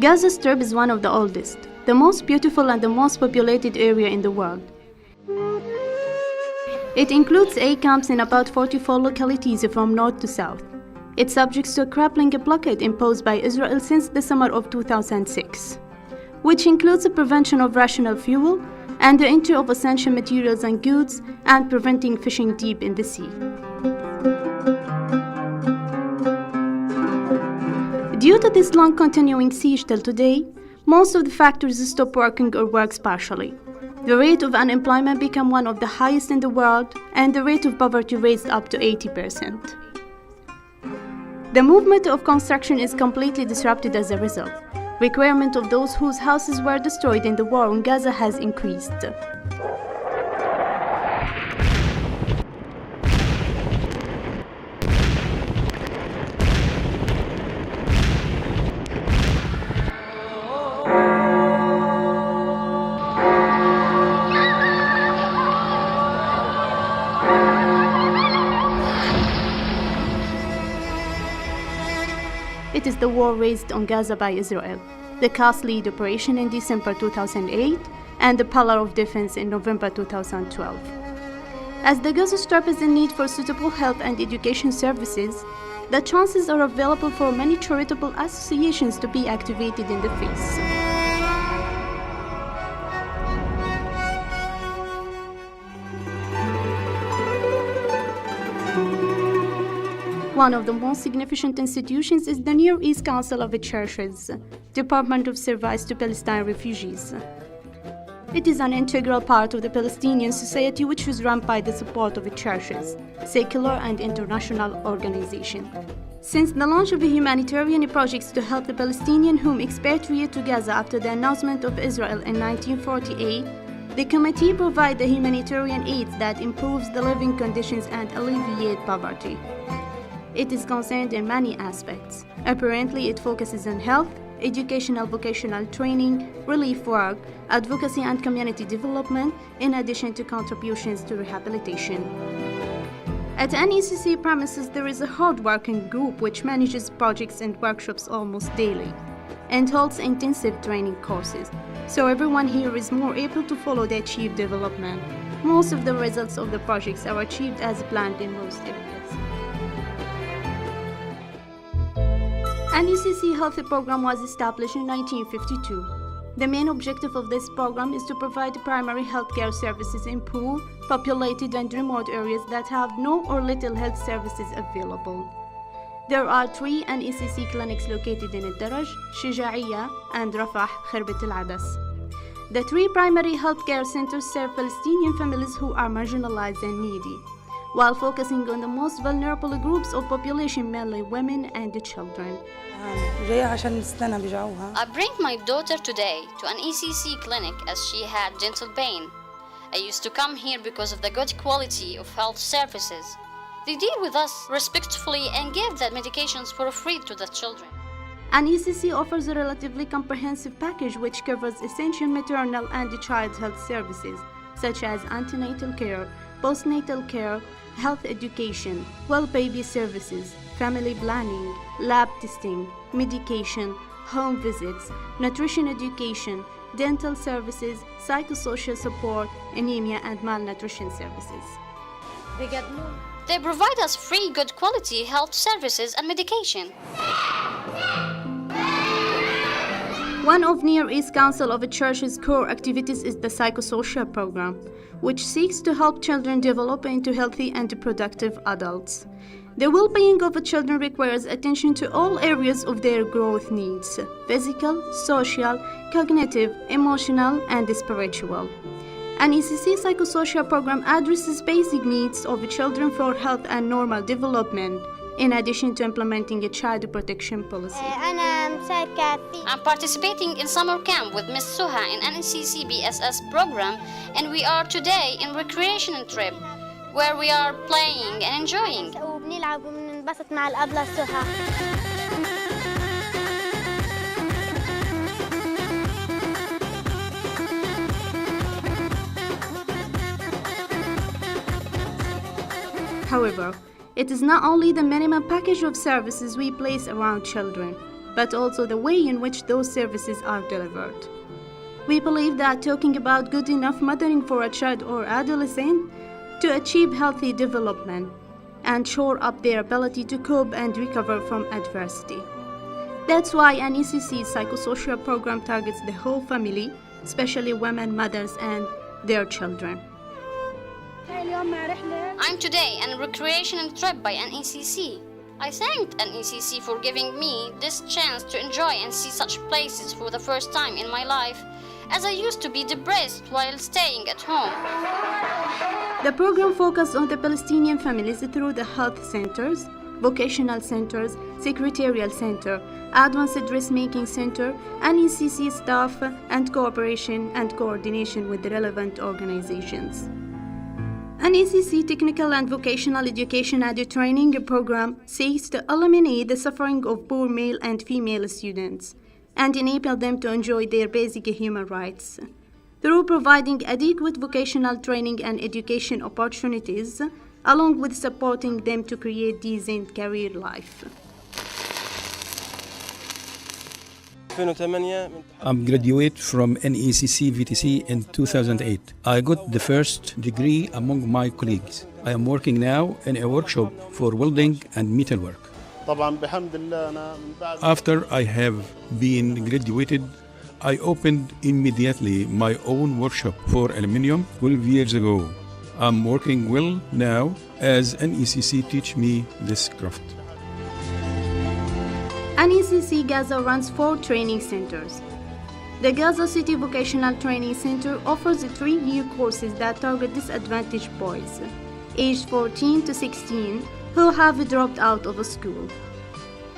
Gaza Strip is one of the oldest, the most beautiful and the most populated area in the world. It includes 8 camps in about 44 localities from north to south. It's subject to a crippling blockade imposed by Israel since the summer of 2006, which includes the prevention of rational fuel and the entry of essential materials and goods and preventing fishing deep in the sea. Due to this long continuing siege till today, most of the factories stop working or works partially. The rate of unemployment became one of the highest in the world, and the rate of poverty raised up to 80%. The movement of construction is completely disrupted as a result. Requirement of those whose houses were destroyed in the war on Gaza has increased. It is the war raised on Gaza by Israel, the costly operation in December 2008, and the Pillar of Defense in November 2012. As the Gaza Strip is in need for suitable health and education services, the chances are available for many charitable associations to be activated in the phase. One of the most significant institutions is the Near East Council of Churches, Department of Service to Palestine Refugees. It is an integral part of the Palestinian society which is run by the support of churches, secular and international organizations. Since the launch of the humanitarian projects to help the Palestinians whom expatriate to Gaza after the announcement of Israel in 1948, the committee provides the humanitarian aid that improves the living conditions and alleviates poverty. It is concerned in many aspects. Apparently, it focuses on health, educational vocational training, relief work, advocacy and community development, in addition to contributions to rehabilitation. At NECC premises, there is a hard-working group which manages projects and workshops almost daily and holds intensive training courses, so everyone here is more able to follow the achieved development. Most of the results of the projects are achieved as planned in most areas. NECC Health Program was established in 1952. The main objective of this program is to provide primary healthcare services in poor, populated and remote areas that have no or little health services available. There are 3 NECC clinics located in الدرج, شجاعية, and Rafah, خربة العدس. The 3 primary healthcare centers serve Palestinian families who are marginalized and needy, while focusing on the most vulnerable groups of population, mainly women and children. I bring my daughter today to an ECC clinic as she had dental pain. I used to come here because of the good quality of health services. They deal with us respectfully and give the medications for free to the children. An ECC offers a relatively comprehensive package which covers essential maternal and child health services, such as antenatal care, postnatal care, health education, well baby services, family planning, lab testing, medication, home visits, nutrition education, dental services, psychosocial support, anemia and malnutrition services. They provide us free good quality health services and medication. One of Near East Council of Churches' core activities is the psychosocial program, which seeks to help children develop into healthy and productive adults. The well-being of children requires attention to all areas of their growth needs: physical, social, cognitive, emotional, and spiritual. An ECC psychosocial program addresses basic needs of children for health and normal development, in addition to implementing a child protection policy. I'm participating in summer camp with Miss Suha in NECC BSS program, and we are today in recreation trip where we are playing and enjoying. However, it is not only the minimum package of services we place around children. but also the way in which those services are delivered. We believe that talking about good enough mothering for a child or adolescent to achieve healthy development and shore up their ability to cope and recover from adversity. That's why an ECC psychosocial program targets the whole family, especially women, mothers, and their children. I'm today on a recreational trip by NECC. I thanked NECC for giving me this chance to enjoy and see such places for the first time in my life, as I used to be depressed while staying at home. The program focused on the Palestinian families through the health centers, vocational centers, secretarial center, advanced dressmaking center, NECC staff, and cooperation and coordination with the relevant organizations. NECC Technical and Vocational Education and Training Program seeks to eliminate the suffering of poor male and female students and enable them to enjoy their basic human rights through providing adequate vocational training and education opportunities, along with supporting them to create decent career life. I'm graduate from NECC VTC in 2008. I got the first degree among my colleagues. I am working now in a workshop for welding and metalwork. After I have been graduated, I opened immediately my own workshop for aluminium 12 years ago. I'm working well now as NECC teach me this craft. NECC Gaza runs 4 training centers. The Gaza City Vocational Training Center offers 3-year courses that target disadvantaged boys, aged 14 to 16, who have dropped out of school.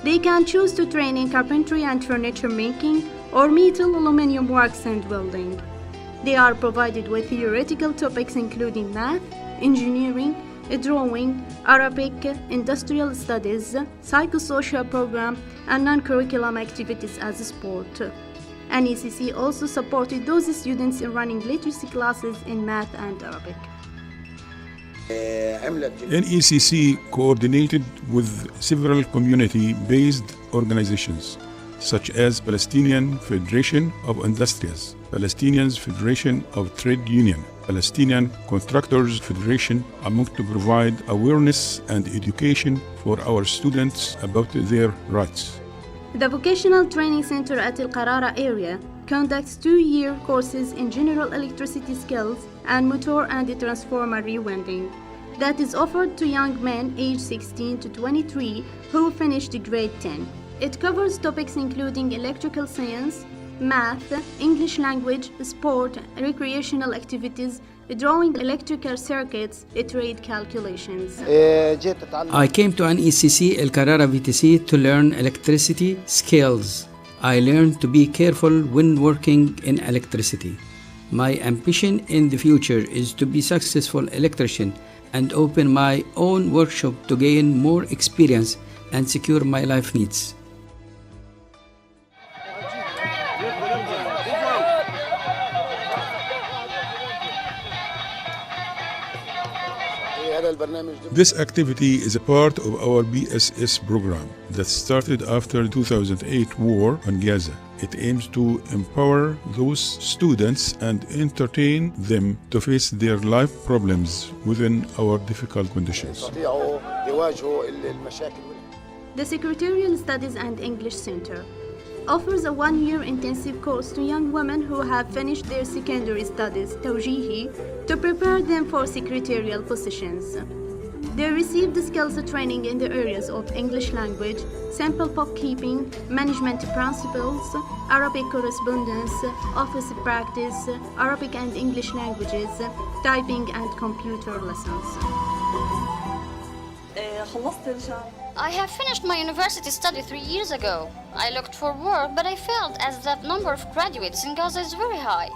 They can choose to train in carpentry and furniture making, or metal, aluminum works and welding. They are provided with theoretical topics including math, engineering, drawing, Arabic, industrial studies, psychosocial program, and non-curriculum activities as a sport. NECC also supported those students in running literacy classes in math and Arabic. NECC coordinated with several community-based organizations, such as Palestinian Federation of Industries, Palestinian Federation of Trade Union, Palestinian Contractors Federation, among to provide awareness and education for our students about their rights. The Vocational Training Center at El Qarara area conducts 2-year courses in general electricity skills and motor and transformer rewinding that is offered to young men aged 16 to 23 who finished grade 10. It covers topics including electrical science, math, English language, sport, recreational activities, drawing electrical circuits, trade calculations. I came to NECC El Qarara VTC to learn electricity skills. I learned to be careful when working in electricity. My ambition in the future is to be successful electrician and open my own workshop to gain more experience and secure my life needs. This activity is a part of our BSS program that started after the 2008 war on Gaza. It aims to empower those students and entertain them to face their life problems within our difficult conditions. The Secretarial Studies and English Center offers a 1-year intensive course to young women who have finished their secondary studies, توجيهي, to prepare them for secretarial positions. They receive the skills training in the areas of English language, simple bookkeeping, management principles, Arabic correspondence, office practice, Arabic and English languages, typing and computer lessons. I have finished my university study 3 years ago. I looked for work, but I felt as the number of graduates in Gaza is very high.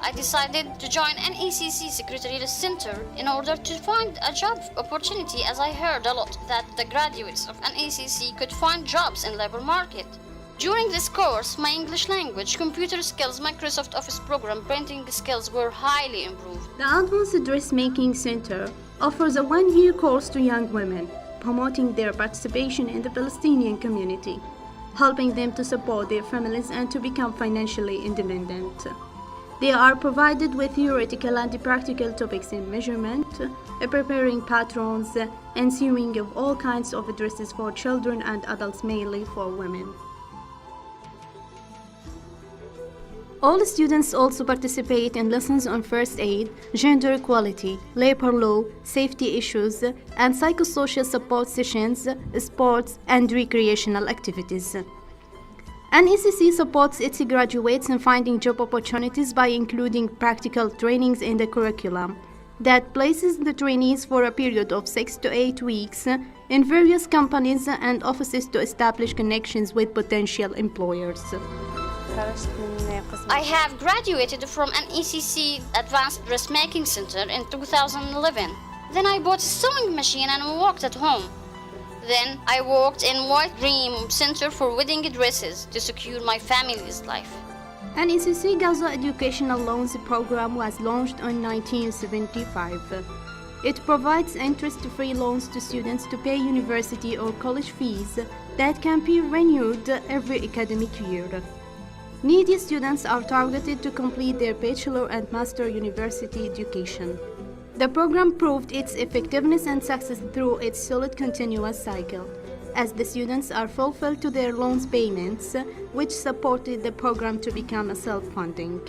I decided to join NECC Secretarial Center in order to find a job opportunity, as I heard a lot that the graduates of NECC could find jobs in labor market. During this course, my English language, computer skills, Microsoft Office program, printing skills were highly improved. The Advanced Dressmaking Center offers a 1-year course to young women, promoting their participation in the Palestinian community. helping them to support their families and to become financially independent. They are provided with theoretical and practical topics in measurement, preparing patrons, and sewing of all kinds of dresses for children and adults, mainly for women. All students also participate in lessons on first aid, gender equality, labor law, safety issues, and psychosocial support sessions, sports, and recreational activities. NECC supports its graduates in finding job opportunities by including practical trainings in the curriculum that places the trainees for a period of 6 to 8 weeks in various companies and offices to establish connections with potential employers. I have graduated from an ECC Advanced Dressmaking Center in 2011. Then I bought a sewing machine and worked at home. Then I worked in White Dream Center for wedding dresses to secure my family's life. An NECC Gaza Educational Loans Program was launched in 1975. It provides interest-free loans to students to pay university or college fees that can be renewed every academic year. Needy students are targeted to complete their bachelor and master university education. The program proved its effectiveness and success through its solid continuous cycle, as the students are fulfilled to their loans payments, which supported the program to become a self-funding.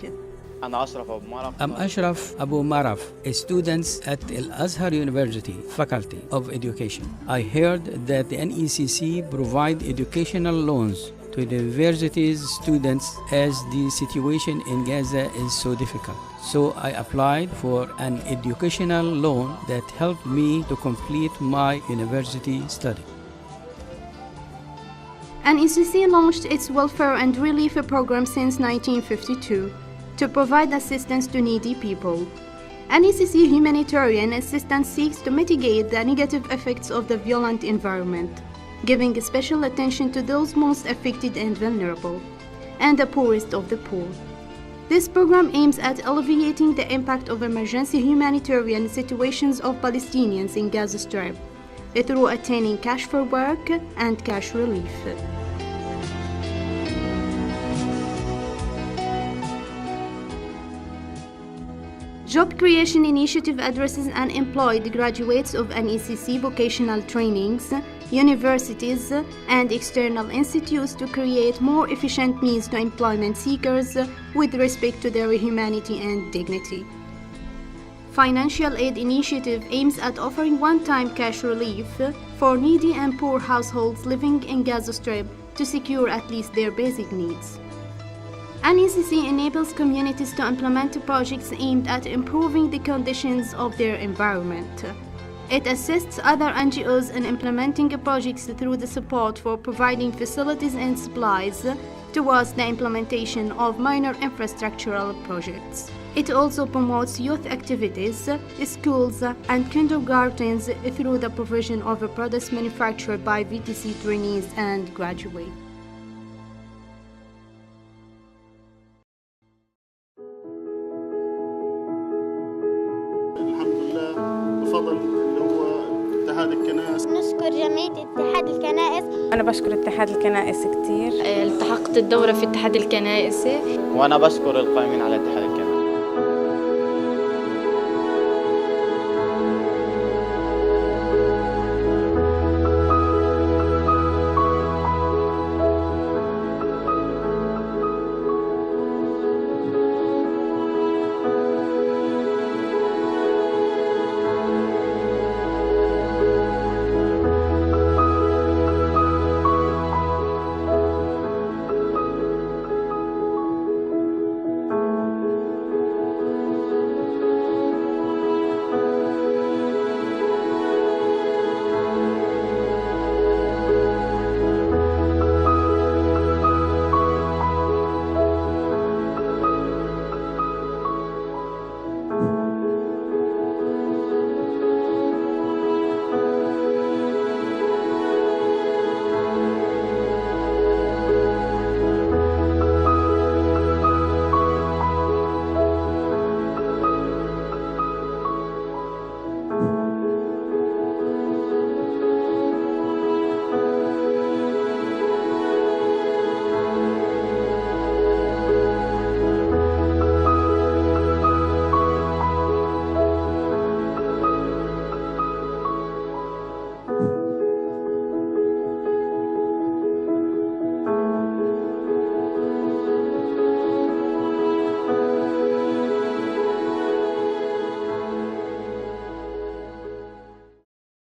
I'm Ashraf Abu Maraf, a student at Al Azhar University, Faculty of Education. I heard that the NECC provide educational loans to the university's students as the situation in Gaza is so difficult. So I applied for an educational loan that helped me to complete my university study. NECC launched its welfare and relief program since 1952 to provide assistance to needy people. NECC humanitarian assistance seeks to mitigate the negative effects of the violent environment, giving special attention to those most affected and vulnerable, and the poorest of the poor. This program aims at alleviating the impact of emergency humanitarian situations of Palestinians in Gaza Strip through attaining cash for work and cash relief. Job Creation Initiative addresses unemployed graduates of NECC vocational trainings, universities, and external institutes to create more efficient means to employment seekers with respect to their humanity and dignity. Financial Aid Initiative aims at offering one-time cash relief for needy and poor households living in Gaza Strip to secure at least their basic needs. NECC enables communities to implement projects aimed at improving the conditions of their environment. It assists other NGOs in implementing projects through the support for providing facilities and supplies towards the implementation of minor infrastructural projects. It also promotes youth activities, schools, and kindergartens through the provision of products manufactured by VTC trainees and graduates. بفضل اللي هو اتحاد الكنائس. نشكر جمعية اتحاد الكنائس. أنا بشكر اتحاد الكنائس كتير. التحقت الدورة في اتحاد الكنائس. وأنا بشكر القائمين على اتحاد الكنائس.